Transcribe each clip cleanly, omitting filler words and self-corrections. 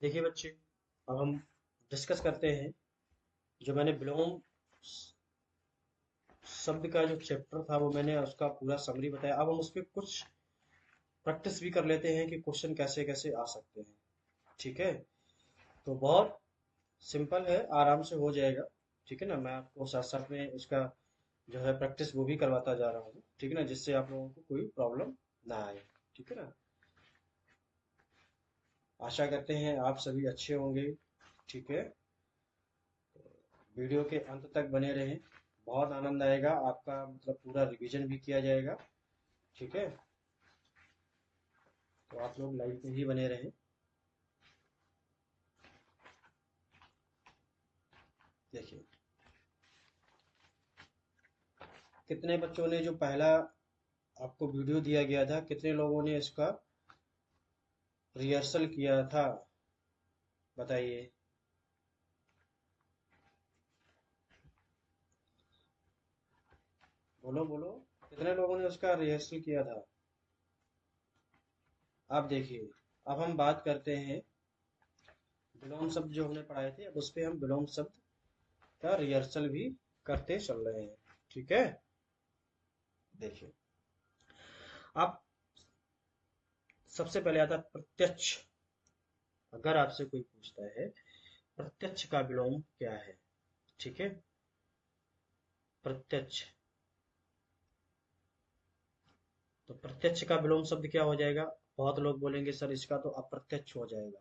देखिए बच्चे, अब हम डिस्कस करते हैं। जो मैंने विलोम शब्द का जो चैप्टर था वो मैंने उसका पूरा समरी बताया। अब हम उस पर कुछ प्रैक्टिस भी कर लेते हैं कि क्वेश्चन कैसे कैसे आ सकते हैं। ठीक है, तो बहुत सिंपल है, आराम से हो जाएगा। ठीक है ना, मैं आपको साथ साथ में इसका जो है प्रैक्टिस वो भी करवाता जा रहा हूँ। ठीक है ना, जिससे आप लोगों को कोई प्रॉब्लम ना आए। ठीक है ना, आशा करते हैं आप सभी अच्छे होंगे। ठीक है, वीडियो के अंत तक बने रहें, बहुत आनंद आएगा आपका, मतलब पूरा रिवीजन भी किया जाएगा। ठीक है, तो आप लोग लाइव में ही बने रहें। देखिए, कितने बच्चों ने जो पहला आपको वीडियो दिया गया था, कितने लोगों ने इसका रिहर्सल किया था, बताइए। बोलो बोलो, कितने लोगों ने उसका रिहर्सल किया था। आप देखिए, अब हम बात करते हैं विलोम शब्द जो हमने पढ़ाए थे, अब उस पे हम विलोम शब्द का रिहर्सल भी करते चल रहे हैं। ठीक है, देखिए, अब सबसे पहले आता है प्रत्यक्ष। अगर आपसे कोई पूछता है प्रत्यक्ष का विलोम क्या है, ठीक है, प्रत्यक्ष, तो प्रत्यक्ष का विलोम शब्द क्या हो जाएगा। बहुत लोग बोलेंगे सर इसका तो अप्रत्यक्ष हो जाएगा,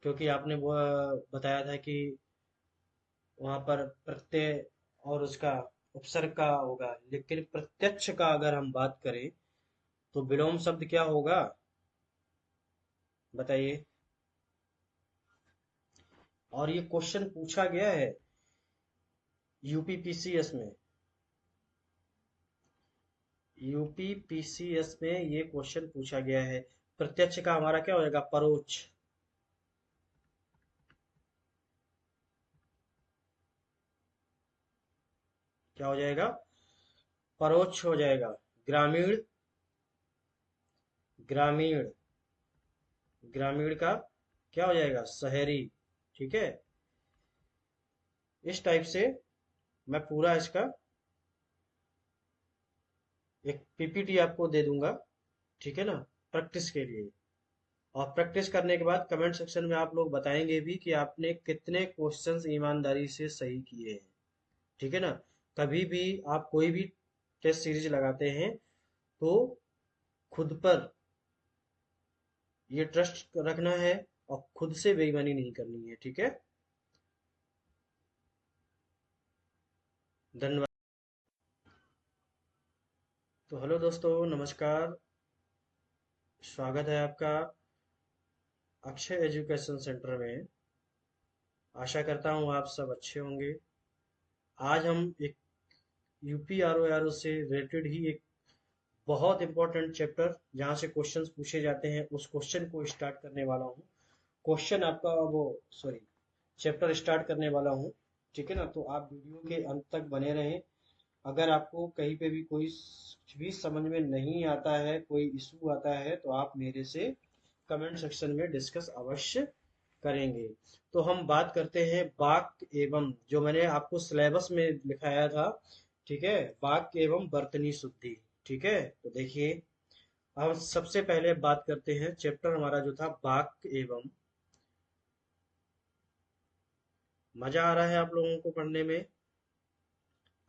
क्योंकि आपने वो बताया था कि वहां पर प्रत्यय और उसका उपसर्ग का होगा, लेकिन प्रत्यक्ष का अगर हम बात करें तो विलोम शब्द क्या होगा, बताइए। और ये क्वेश्चन पूछा गया है यूपीपीसीएस में। यूपीपीसीएस में ये क्वेश्चन पूछा गया है। प्रत्यक्ष का हमारा क्या हो जाएगा, परोक्ष। क्या हो जाएगा, परोक्ष हो जाएगा। ग्रामीण, ग्रामीण, ग्रामीण का क्या हो जाएगा, शहरी। ठीक है, इस टाइप से मैं पूरा इसका एक पीपीटी आपको दे दूंगा। ठीक है ना, प्रैक्टिस के लिए। और प्रैक्टिस करने के बाद कमेंट सेक्शन में आप लोग बताएंगे भी कि आपने कितने क्वेश्चंस ईमानदारी से सही किए हैं। ठीक है ना, कभी भी आप कोई भी टेस्ट सीरीज लगाते हैं तो खुद पर ये ट्रस्ट रखना है और खुद से बेईमानी नहीं करनी है। ठीक है, धन्यवाद। तो हेलो दोस्तों, नमस्कार, स्वागत है आपका अक्षय एजुकेशन सेंटर में। आशा करता हूँ आप सब अच्छे होंगे। आज हम एक यूपी आर ओ से रिलेटेड ही एक बहुत इंपॉर्टेंट चैप्टर जहाँ से क्वेश्चंस पूछे जाते हैं उस क्वेश्चन को स्टार्ट करने वाला हूँ। क्वेश्चन आपका वो, सॉरी, चैप्टर स्टार्ट करने वाला हूँ। ठीक है ना, तो आप वीडियो के अंत तक बने रहें। अगर आपको कहीं पे भी कोई भी समझ में नहीं आता है, कोई इशू आता है, तो आप मेरे से कमेंट सेक्शन में डिस्कस अवश्य करेंगे। तो हम बात करते हैं वाक्य एवं, जो मैंने आपको सिलेबस में लिखाया था। ठीक है, वाक्य एवं बर्तनी शुद्धि। ठीक है, तो देखिए, अब सबसे पहले बात करते हैं, चैप्टर हमारा जो था वाक्य एवं। मजा आ रहा है आप लोगों को पढ़ने में,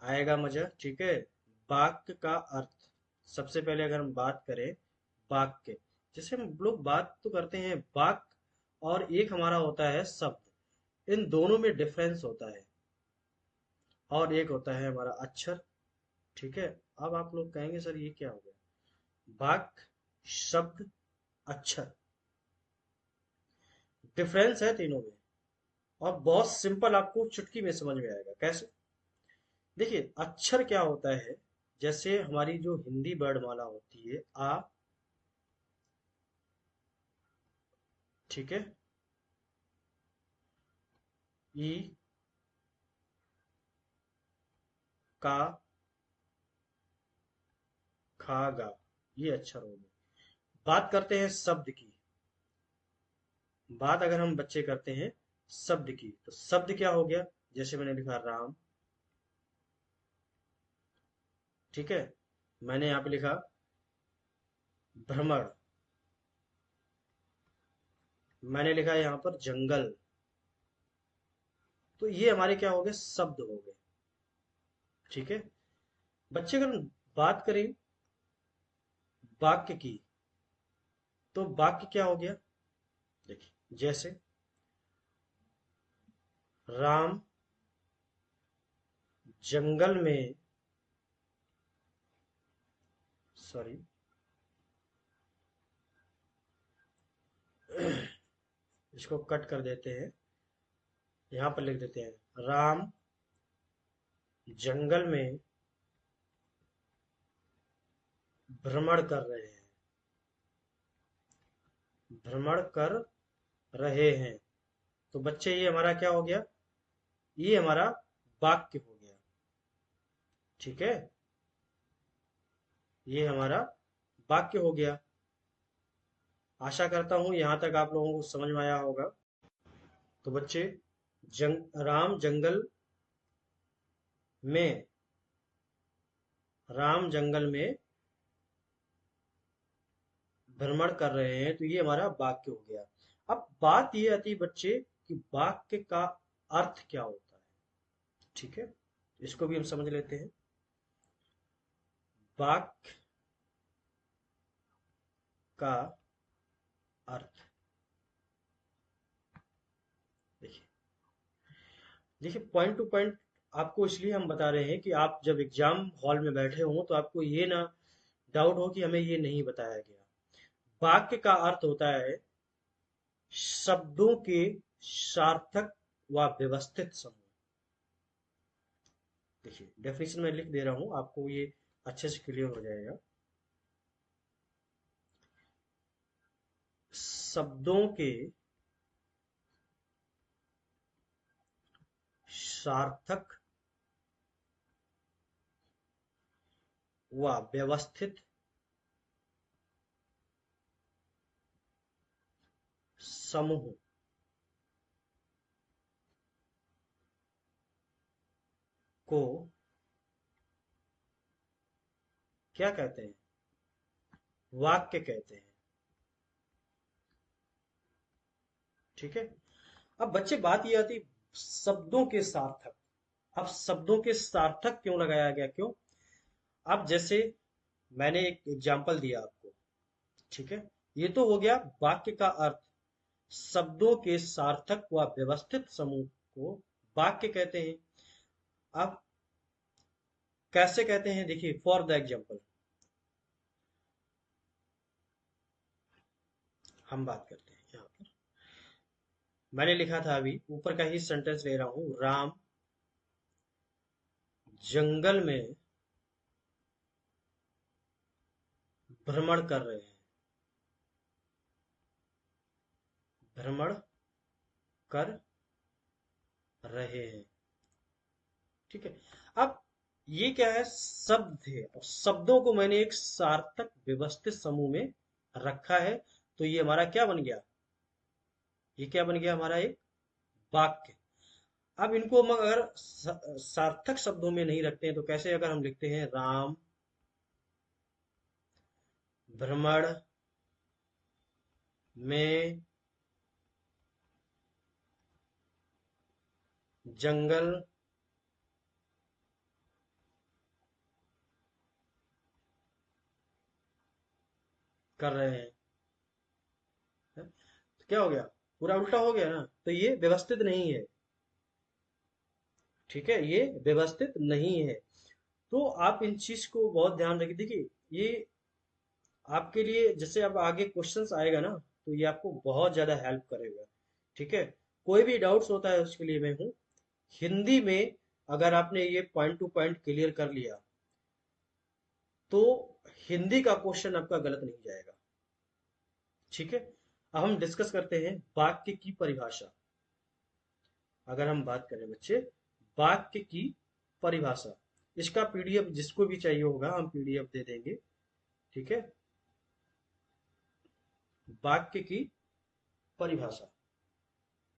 आएगा मजा। ठीक है, वाक्य का अर्थ, सबसे पहले अगर हम बात करें वाक्य, जैसे हम लोग बात तो करते हैं वाक्य, और एक हमारा होता है शब्द, इन दोनों में डिफरेंस होता है। और एक होता है हमारा अक्षर। ठीक है, अब आप लोग कहेंगे सर ये क्या हो गया, वाक्य, शब्द, अक्षर, डिफरेंस है तीनों में। और बहुत सिंपल, आपको चुटकी में समझ में आएगा कैसे। देखिए, अक्षर क्या होता है, जैसे हमारी जो हिंदी वर्णमाला होती है आ, ठीक है, ई, का, खा, गा, ये अक्षर हो गए। बात करते हैं शब्द की। बात अगर हम बच्चे करते हैं शब्द की, तो शब्द क्या हो गया? जैसे मैंने लिखा राम, ठीक है। मैंने यहाँ पे लिखा भ्रमण, मैंने लिखा यहाँ पर जंगल। तो ये हमारे क्या हो गए? शब्द हो गए, ठीक है। बच्चे अगर हम बात करें वाक्य की, तो वाक्य क्या हो गया? देखिए, जैसे राम जंगल में, सॉरी, इसको कट कर देते हैं, यहाँ पर लिख देते हैं राम जंगल में भ्रमण कर रहे हैं, भ्रमण कर रहे हैं। तो बच्चे ये हमारा क्या हो गया? ये हमारा वाक्य हो गया, ठीक है। ये हमारा वाक्य हो गया। आशा करता हूं यहां तक आप लोगों को समझ में आया होगा। तो बच्चे, राम जंगल में, राम जंगल में भ्रमण कर रहे हैं, तो ये हमारा वाक्य हो गया। अब बात ये आती है बच्चे कि वाक्य का अर्थ क्या होता है, ठीक है। इसको भी हम समझ लेते हैं। वाक्य का अर्थ, देखिए देखिए, पॉइंट टू पॉइंट आपको इसलिए हम बता रहे हैं कि आप जब एग्जाम हॉल में बैठे हों तो आपको ये ना डाउट हो कि हमें ये नहीं बताया गया। वाक्य का अर्थ होता है शब्दों के सार्थक व व्यवस्थित समूह। देखिए, डेफिनेशन में लिख दे रहा हूं, आपको ये अच्छे से क्लियर हो जाएगा। शब्दों के सार्थक व व्यवस्थित समूह को क्या कहते हैं? वाक्य कहते हैं, ठीक है। अब बच्चे बात ये आती शब्दों के सार्थक। अब शब्दों के सार्थक क्यों लगाया गया? क्यों? अब जैसे मैंने एक एग्जांपल दिया आपको, ठीक है। ये तो हो गया वाक्य का अर्थ। शब्दों के सार्थक व व्यवस्थित समूह को वाक्य कहते हैं। अब कैसे कहते हैं? देखिए, फॉर द एग्जाम्पल हम बात करते हैं यहाँ पर। मैंने लिखा था, अभी ऊपर का ही सेंटेंस ले रहा हूं, राम जंगल में भ्रमण कर रहे हैं, भ्रमण कर रहे हैं, ठीक है। अब ये क्या है? शब्द है, और शब्दों को मैंने एक सार्थक व्यवस्थित समूह में रखा है। तो ये हमारा क्या बन गया? ये क्या बन गया? हमारा एक वाक्य। अब इनको हम अगर सार्थक शब्दों में नहीं रखते हैं तो कैसे? अगर हम लिखते हैं राम भ्रमण में जंगल कर रहे हैं, है? तो क्या हो गया? पूरा उल्टा हो गया ना। तो ये व्यवस्थित नहीं है, ठीक है, ये व्यवस्थित नहीं है। तो आप इन चीज को बहुत ध्यान रखिए। देखिए, ये आपके लिए जैसे अब आगे क्वेश्चंस आएगा ना, तो ये आपको बहुत ज्यादा हेल्प करेगा, ठीक है। कोई भी डाउट्स होता है उसके लिए मैं हूँ। हिंदी में अगर आपने ये पॉइंट टू पॉइंट क्लियर कर लिया, तो हिंदी का क्वेश्चन आपका गलत नहीं जाएगा, ठीक है। अब हम डिस्कस करते हैं वाक्य की परिभाषा। अगर हम बात करें बच्चे वाक्य की परिभाषा, इसका पीडीएफ जिसको भी चाहिए होगा हम पीडीएफ दे देंगे, ठीक है। वाक्य की परिभाषा,